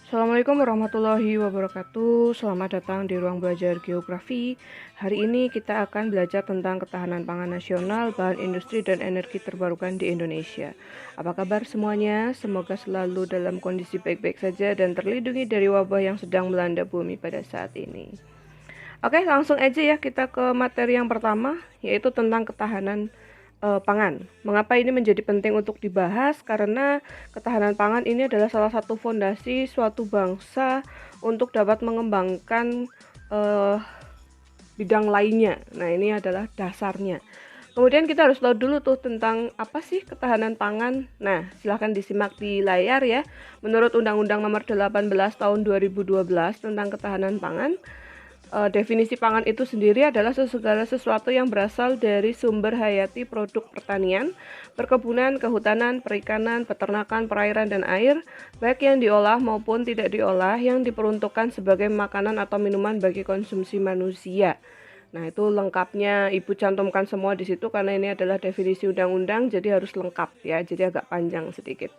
Assalamualaikum warahmatullahi wabarakatuh. Selamat datang di ruang belajar geografi. Hari ini kita akan belajar tentang ketahanan pangan nasional, bahan industri dan energi terbarukan di Indonesia. Apa kabar semuanya? Semoga selalu dalam kondisi baik-baik saja dan terlindungi dari wabah yang sedang melanda bumi pada saat ini. Oke, langsung aja ya kita ke materi yang pertama, yaitu tentang ketahanan pangan. Mengapa ini menjadi penting untuk dibahas? Karena ketahanan pangan ini adalah salah satu fondasi suatu bangsa untuk dapat mengembangkan bidang lainnya. Nah, ini adalah dasarnya. Kemudian kita harus tahu dulu tuh tentang apa sih ketahanan pangan. Nah, silahkan disimak di layar ya. Menurut Undang-Undang Nomor 18 Tahun 2012 tentang ketahanan pangan, definisi pangan itu sendiri adalah segala sesuatu yang berasal dari sumber hayati produk pertanian, perkebunan, kehutanan, perikanan, peternakan, perairan, dan air, baik yang diolah maupun tidak diolah, yang diperuntukkan sebagai makanan atau minuman bagi konsumsi manusia. Nah, itu lengkapnya Ibu cantumkan semua di situ karena ini adalah definisi undang-undang, jadi harus lengkap ya, jadi agak panjang sedikit.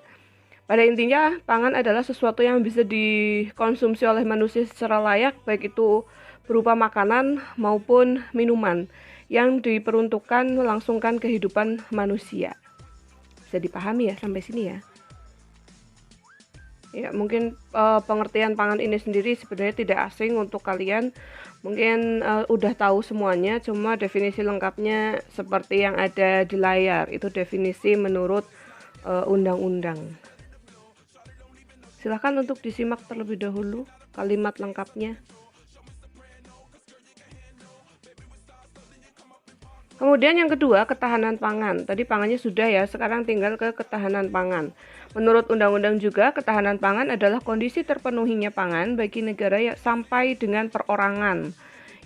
Pada intinya, pangan adalah sesuatu yang bisa dikonsumsi oleh manusia secara layak, baik itu berupa makanan maupun minuman yang diperuntukkan melangsungkan kehidupan manusia. Bisa dipahami ya sampai sini ya? Ya, mungkin pengertian pangan ini sendiri sebenarnya tidak asing untuk kalian. Mungkin udah tahu semuanya, cuma definisi lengkapnya seperti yang ada di layar. Itu definisi menurut undang-undang. Silahkan untuk disimak terlebih dahulu kalimat lengkapnya. Kemudian yang kedua, ketahanan pangan. Tadi pangannya sudah ya, sekarang tinggal ke ketahanan pangan. Menurut undang-undang juga, ketahanan pangan adalah kondisi terpenuhinya pangan bagi negara yang sampai dengan perorangan,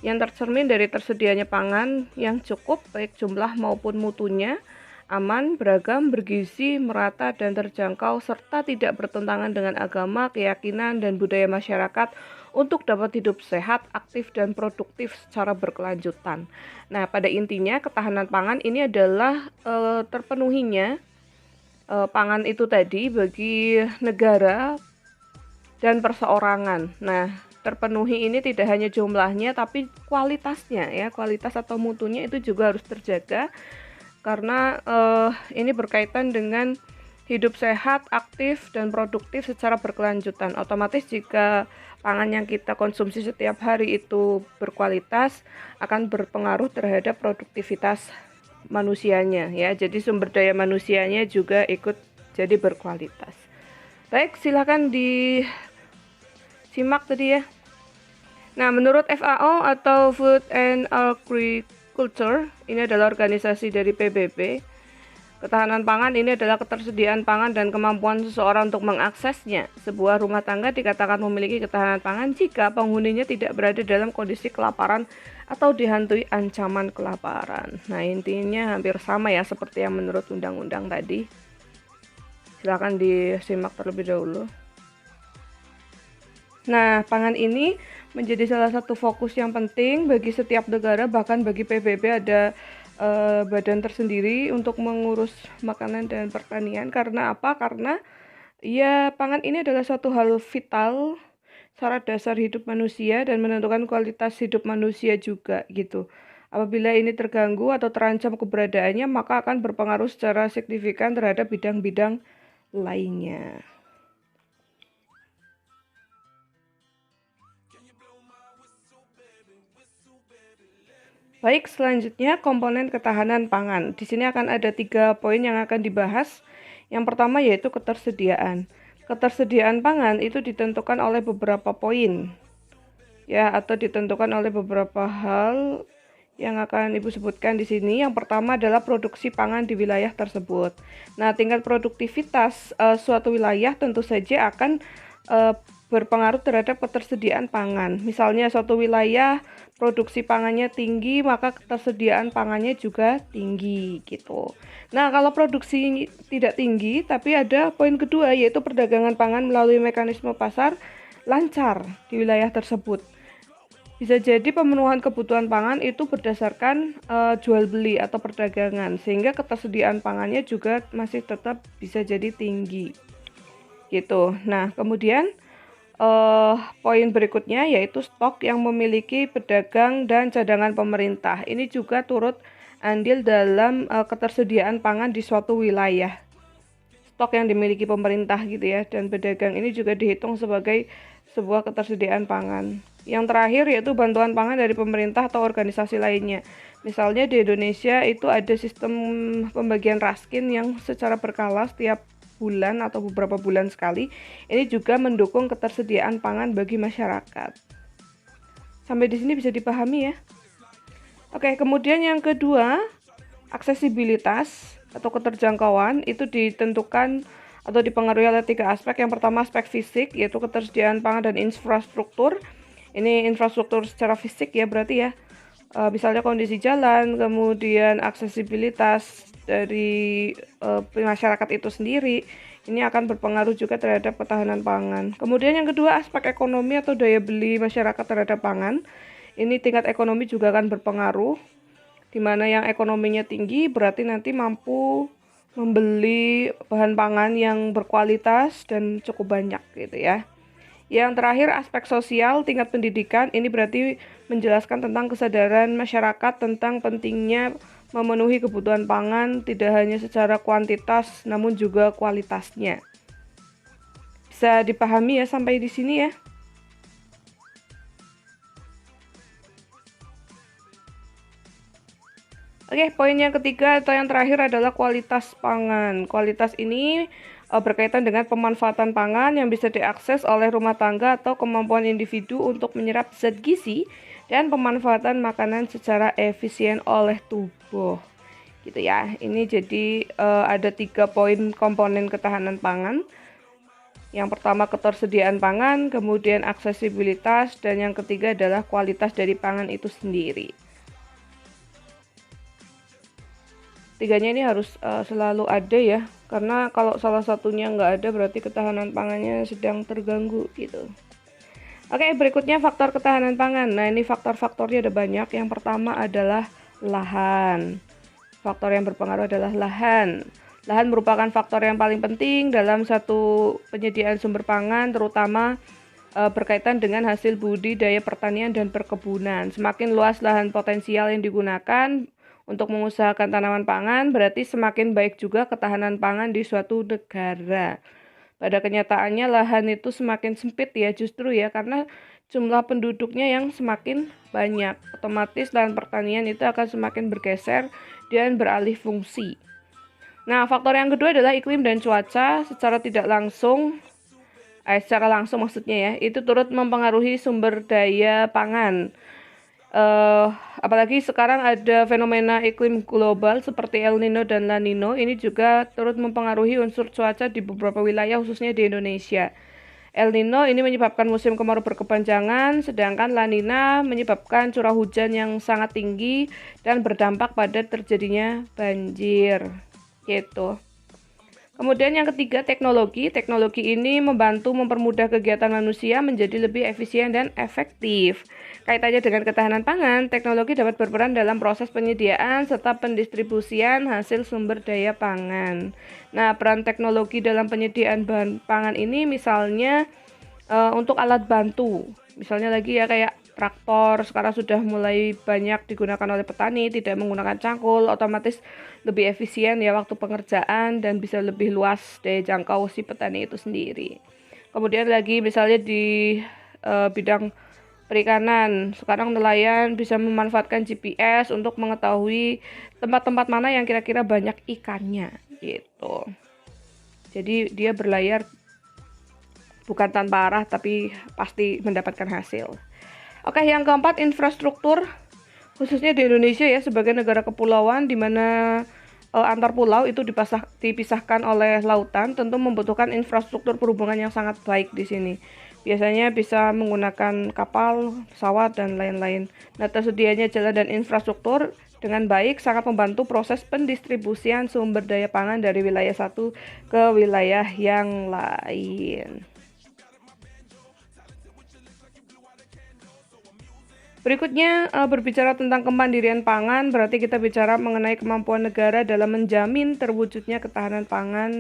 yang tercermin dari tersedianya pangan yang cukup baik jumlah maupun mutunya, aman, beragam, bergizi, merata, dan terjangkau, serta tidak bertentangan dengan agama, keyakinan, dan budaya masyarakat untuk dapat hidup sehat, aktif, dan produktif secara berkelanjutan. Nah, pada intinya ketahanan pangan ini adalah terpenuhinya pangan itu tadi bagi negara dan perseorangan. Nah, terpenuhi ini tidak hanya jumlahnya tapi kualitasnya ya, kualitas atau mutunya itu juga harus terjaga karena ini berkaitan dengan hidup sehat, aktif, dan produktif secara berkelanjutan. Otomatis jika pangan yang kita konsumsi setiap hari itu berkualitas, akan berpengaruh terhadap produktivitas manusianya ya. Jadi sumber daya manusianya juga ikut jadi berkualitas. Baik, silakan disimak tadi ya. Nah, menurut FAO atau Food and Agriculture, ini adalah organisasi dari PBB. Ketahanan pangan ini adalah ketersediaan pangan dan kemampuan seseorang untuk mengaksesnya. Sebuah rumah tangga dikatakan memiliki ketahanan pangan jika penghuninya tidak berada dalam kondisi kelaparan atau dihantui ancaman kelaparan. Nah, intinya hampir sama ya seperti yang menurut undang-undang tadi. Silakan disimak terlebih dahulu. Nah, pangan ini menjadi salah satu fokus yang penting bagi setiap negara, bahkan bagi PBB ada badan tersendiri untuk mengurus makanan dan pertanian. Karena apa? Karena ya pangan ini adalah suatu hal vital, syarat dasar hidup manusia dan menentukan kualitas hidup manusia juga gitu. Apabila ini terganggu atau terancam keberadaannya, maka akan berpengaruh secara signifikan terhadap bidang-bidang lainnya. Baik, selanjutnya komponen ketahanan pangan. Di sini akan ada 3 poin yang akan dibahas. Yang pertama yaitu ketersediaan. Ketersediaan pangan itu ditentukan oleh beberapa poin, ya, atau ditentukan oleh beberapa hal yang akan Ibu sebutkan di sini. Yang pertama adalah produksi pangan di wilayah tersebut. Nah, tingkat produktivitas suatu wilayah tentu saja akan berpengaruh terhadap ketersediaan pangan. Misalnya suatu wilayah produksi pangannya tinggi, maka ketersediaan pangannya juga tinggi gitu. Nah, kalau produksi tidak tinggi, tapi ada poin kedua yaitu perdagangan pangan melalui mekanisme pasar lancar di wilayah tersebut. Bisa jadi pemenuhan kebutuhan pangan itu berdasarkan jual beli atau perdagangan, sehingga ketersediaan pangannya juga masih tetap bisa jadi tinggi gitu. Nah, kemudian Poin berikutnya yaitu stok yang memiliki pedagang dan cadangan pemerintah. Ini juga turut andil dalam ketersediaan pangan di suatu wilayah. Stok yang dimiliki pemerintah gitu ya, dan pedagang ini juga dihitung sebagai sebuah ketersediaan pangan. Yang terakhir yaitu bantuan pangan dari pemerintah atau organisasi lainnya. Misalnya di Indonesia itu ada sistem pembagian raskin yang secara berkala setiap bulan atau beberapa bulan sekali. Ini juga mendukung ketersediaan pangan bagi masyarakat. Sampai di sini bisa dipahami ya. Oke, kemudian yang kedua, aksesibilitas atau keterjangkauan itu ditentukan atau dipengaruhi oleh 3 aspek. Yang pertama aspek fisik, yaitu ketersediaan pangan dan infrastruktur. Ini infrastruktur secara fisik ya berarti ya. Misalnya kondisi jalan, kemudian aksesibilitas dari masyarakat itu sendiri. Ini akan berpengaruh juga terhadap ketahanan pangan. Kemudian yang kedua aspek ekonomi atau daya beli masyarakat terhadap pangan. Ini tingkat ekonomi juga akan berpengaruh, di mana yang ekonominya tinggi berarti nanti mampu membeli bahan pangan yang berkualitas dan cukup banyak gitu ya. Yang terakhir aspek sosial, tingkat pendidikan, ini berarti menjelaskan tentang kesadaran masyarakat tentang pentingnya memenuhi kebutuhan pangan tidak hanya secara kuantitas namun juga kualitasnya. Bisa dipahami ya sampai di sini ya. Oke, poin yang ketiga atau yang terakhir adalah kualitas pangan. Kualitas ini berkaitan dengan pemanfaatan pangan yang bisa diakses oleh rumah tangga atau kemampuan individu untuk menyerap zat gizi dan pemanfaatan makanan secara efisien oleh tubuh. Gitu ya. Ini jadi ada 3 poin komponen ketahanan pangan. Yang pertama ketersediaan pangan, kemudian aksesibilitas, dan yang ketiga adalah kualitas dari pangan itu sendiri. Tiganya ini harus selalu ada ya, karena kalau salah satunya nggak ada berarti ketahanan pangannya sedang terganggu gitu. Oke, berikutnya faktor ketahanan pangan. Nah, ini faktor-faktornya ada banyak. Yang pertama adalah lahan. Faktor yang berpengaruh adalah lahan. Lahan merupakan faktor yang paling penting dalam satu penyediaan sumber pangan, terutama berkaitan dengan hasil budidaya pertanian dan perkebunan. Semakin luas lahan potensial yang digunakan untuk mengusahakan tanaman pangan, berarti semakin baik juga ketahanan pangan di suatu negara. Pada kenyataannya lahan itu semakin sempit ya justru ya, karena jumlah penduduknya yang semakin banyak. Otomatis lahan pertanian itu akan semakin bergeser dan beralih fungsi. Nah, faktor yang kedua adalah iklim dan cuaca. Secara langsung maksudnya ya, itu turut mempengaruhi sumber daya pangan. Apalagi sekarang ada fenomena iklim global seperti El Nino dan La Nino, ini juga turut mempengaruhi unsur cuaca di beberapa wilayah khususnya di Indonesia. El Nino ini menyebabkan musim kemarau berkepanjangan, sedangkan La Nina menyebabkan curah hujan yang sangat tinggi dan berdampak pada terjadinya banjir. Gitu. Kemudian yang ketiga, teknologi. Teknologi ini membantu mempermudah kegiatan manusia menjadi lebih efisien dan efektif. Kaitannya dengan ketahanan pangan, teknologi dapat berperan dalam proses penyediaan serta pendistribusian hasil sumber daya pangan. Nah, peran teknologi dalam penyediaan bahan pangan ini misalnya untuk alat bantu. Misalnya lagi ya kayak traktor sekarang sudah mulai banyak digunakan oleh petani, tidak menggunakan cangkul, otomatis lebih efisien ya waktu pengerjaan dan bisa lebih luas daya jangkau si petani itu sendiri. Kemudian lagi misalnya di bidang perikanan, sekarang nelayan bisa memanfaatkan GPS untuk mengetahui tempat-tempat mana yang kira-kira banyak ikannya gitu. Jadi dia berlayar bukan tanpa arah tapi pasti mendapatkan hasil. Oke, yang keempat infrastruktur, khususnya di Indonesia ya sebagai negara kepulauan di mana antar pulau itu dipisahkan oleh lautan, tentu membutuhkan infrastruktur perhubungan yang sangat baik di sini. Biasanya bisa menggunakan kapal, pesawat, dan lain-lain. Nah, tersedianya jalan dan infrastruktur dengan baik sangat membantu proses pendistribusian sumber daya pangan dari wilayah satu ke wilayah yang lain. Berikutnya, berbicara tentang kemandirian pangan, berarti kita bicara mengenai kemampuan negara dalam menjamin terwujudnya ketahanan pangan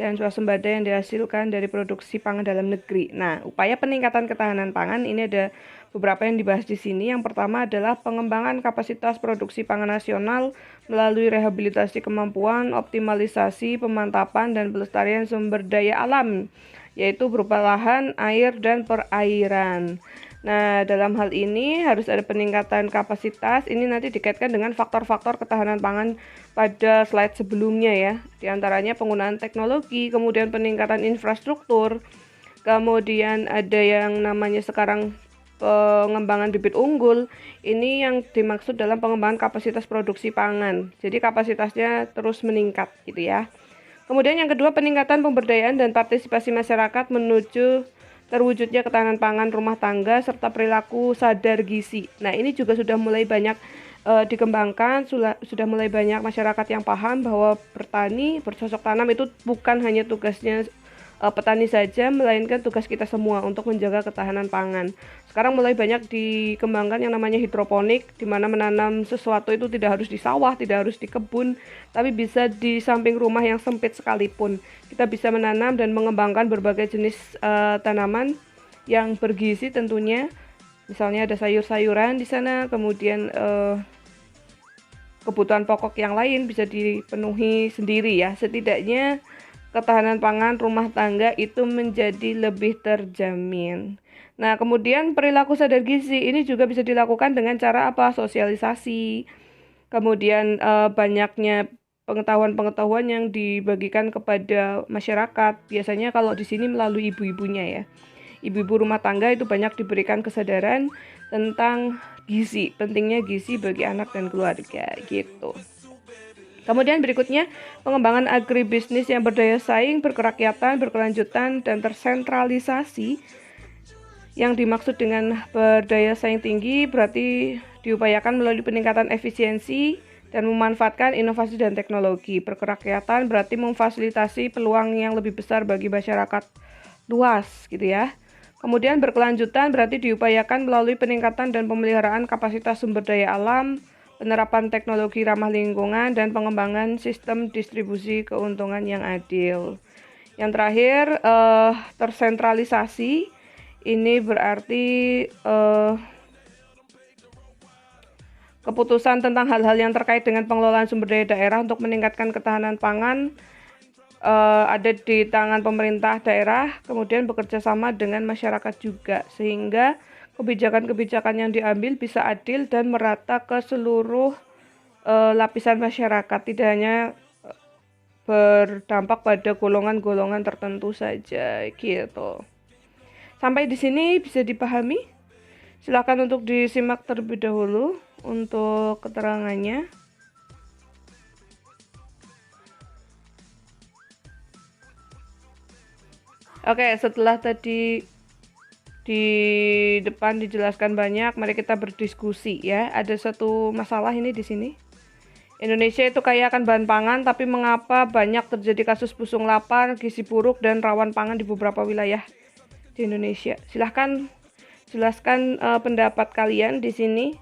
dan swasembada yang dihasilkan dari produksi pangan dalam negeri. Nah, upaya peningkatan ketahanan pangan ini ada beberapa yang dibahas di sini. Yang pertama adalah pengembangan kapasitas produksi pangan nasional melalui rehabilitasi kemampuan, optimalisasi, pemantapan, dan pelestarian sumber daya alam, yaitu berupa lahan, air, dan perairan. Nah, dalam hal ini harus ada peningkatan kapasitas. Ini nanti dikaitkan dengan faktor-faktor ketahanan pangan pada slide sebelumnya ya. Di antaranya penggunaan teknologi, kemudian peningkatan infrastruktur, kemudian ada yang namanya sekarang pengembangan bibit unggul. Ini yang dimaksud dalam pengembangan kapasitas produksi pangan. Jadi kapasitasnya terus meningkat gitu ya. Kemudian yang kedua, peningkatan pemberdayaan dan partisipasi masyarakat menuju terwujudnya ketahanan pangan rumah tangga serta perilaku sadar gizi. Nah, ini juga sudah mulai banyak dikembangkan, sudah mulai banyak masyarakat yang paham bahwa bertani, bercocok tanam itu bukan hanya tugasnya petani saja, melainkan tugas kita semua untuk menjaga ketahanan pangan. Sekarang mulai banyak dikembangkan yang namanya hidroponik, di mana menanam sesuatu itu tidak harus di sawah, tidak harus di kebun, tapi bisa di samping rumah yang sempit sekalipun. Kita bisa menanam dan mengembangkan berbagai jenis tanaman yang bergizi tentunya. Misalnya ada sayur-sayuran di sana, kemudian kebutuhan pokok yang lain bisa dipenuhi sendiri ya. Setidaknya ketahanan pangan rumah tangga itu menjadi lebih terjamin. Nah, kemudian perilaku sadar gizi ini juga bisa dilakukan dengan cara apa? Sosialisasi. Kemudian banyaknya pengetahuan-pengetahuan yang dibagikan kepada masyarakat. Biasanya kalau di sini melalui ibu-ibunya ya. Ibu-ibu rumah tangga itu banyak diberikan kesadaran tentang gizi, pentingnya gizi bagi anak dan keluarga gitu. Kemudian berikutnya, pengembangan agribisnis yang berdaya saing, berkerakyatan, berkelanjutan, dan tersentralisasi. Yang dimaksud dengan berdaya saing tinggi berarti diupayakan melalui peningkatan efisiensi dan memanfaatkan inovasi dan teknologi. Berkerakyatan berarti memfasilitasi peluang yang lebih besar bagi masyarakat luas gitu ya. Kemudian berkelanjutan berarti diupayakan melalui peningkatan dan pemeliharaan kapasitas sumber daya alam, penerapan teknologi ramah lingkungan, dan pengembangan sistem distribusi keuntungan yang adil. Yang terakhir, tersentralisasi. Ini berarti keputusan tentang hal-hal yang terkait dengan pengelolaan sumber daya daerah untuk meningkatkan ketahanan pangan ada di tangan pemerintah daerah, kemudian bekerja sama dengan masyarakat juga, sehingga kebijakan-kebijakan yang diambil bisa adil dan merata ke seluruh lapisan masyarakat, tidak hanya berdampak pada golongan-golongan tertentu saja gitu. Sampai di sini bisa dipahami? Silakan untuk disimak terlebih dahulu untuk keterangannya. Oke, setelah tadi di depan dijelaskan banyak, mari kita berdiskusi ya. Ada satu masalah ini di sini. Indonesia itu kaya akan bahan pangan, tapi mengapa banyak terjadi kasus pusung lapar, gizi buruk, dan rawan pangan di beberapa wilayah di Indonesia? Silahkan jelaskan pendapat kalian di sini.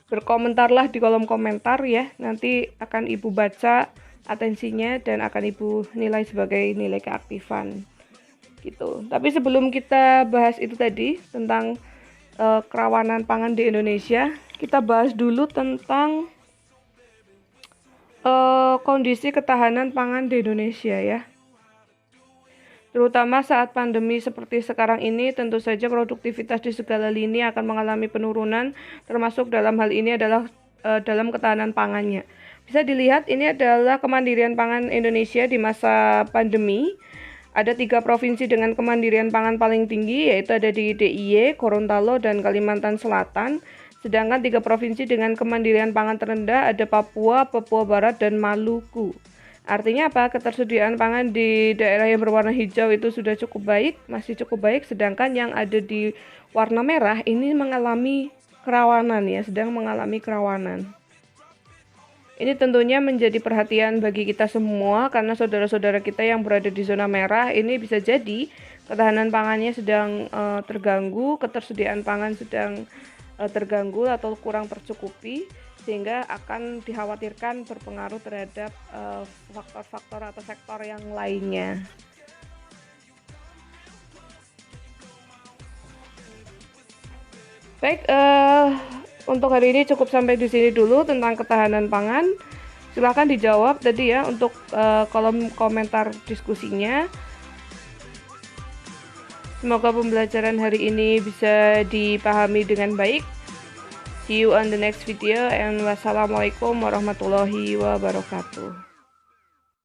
Berkomentarlah di kolom komentar ya. Nanti akan Ibu baca atensinya dan akan Ibu nilai sebagai nilai keaktifan. Gitu. Tapi sebelum kita bahas itu tadi tentang kerawanan pangan di Indonesia, kita bahas dulu tentang kondisi ketahanan pangan di Indonesia ya. Terutama saat pandemi seperti sekarang ini, tentu saja produktivitas di segala lini akan mengalami penurunan, termasuk dalam hal ini adalah dalam ketahanan pangannya. Bisa dilihat ini adalah kemandirian pangan Indonesia di masa pandemi. Ada 3 provinsi dengan kemandirian pangan paling tinggi, yaitu ada di DIY, Gorontalo, dan Kalimantan Selatan. Sedangkan 3 provinsi dengan kemandirian pangan terendah ada Papua, Papua Barat, dan Maluku. Artinya apa? Ketersediaan pangan di daerah yang berwarna hijau itu sudah cukup baik, masih cukup baik. Sedangkan yang ada di warna merah ini mengalami kerawanan ya, sedang mengalami kerawanan. Ini tentunya menjadi perhatian bagi kita semua karena saudara-saudara kita yang berada di zona merah ini bisa jadi ketahanan pangannya sedang terganggu, ketersediaan pangan sedang terganggu atau kurang tercukupi, sehingga akan dikhawatirkan berpengaruh terhadap faktor-faktor atau sektor yang lainnya. Baik, untuk hari ini cukup sampai di sini dulu tentang ketahanan pangan. Silahkan dijawab tadi ya untuk kolom komentar diskusinya. Semoga pembelajaran hari ini bisa dipahami dengan baik. See you on the next video and wassalamualaikum warahmatullahi wabarakatuh.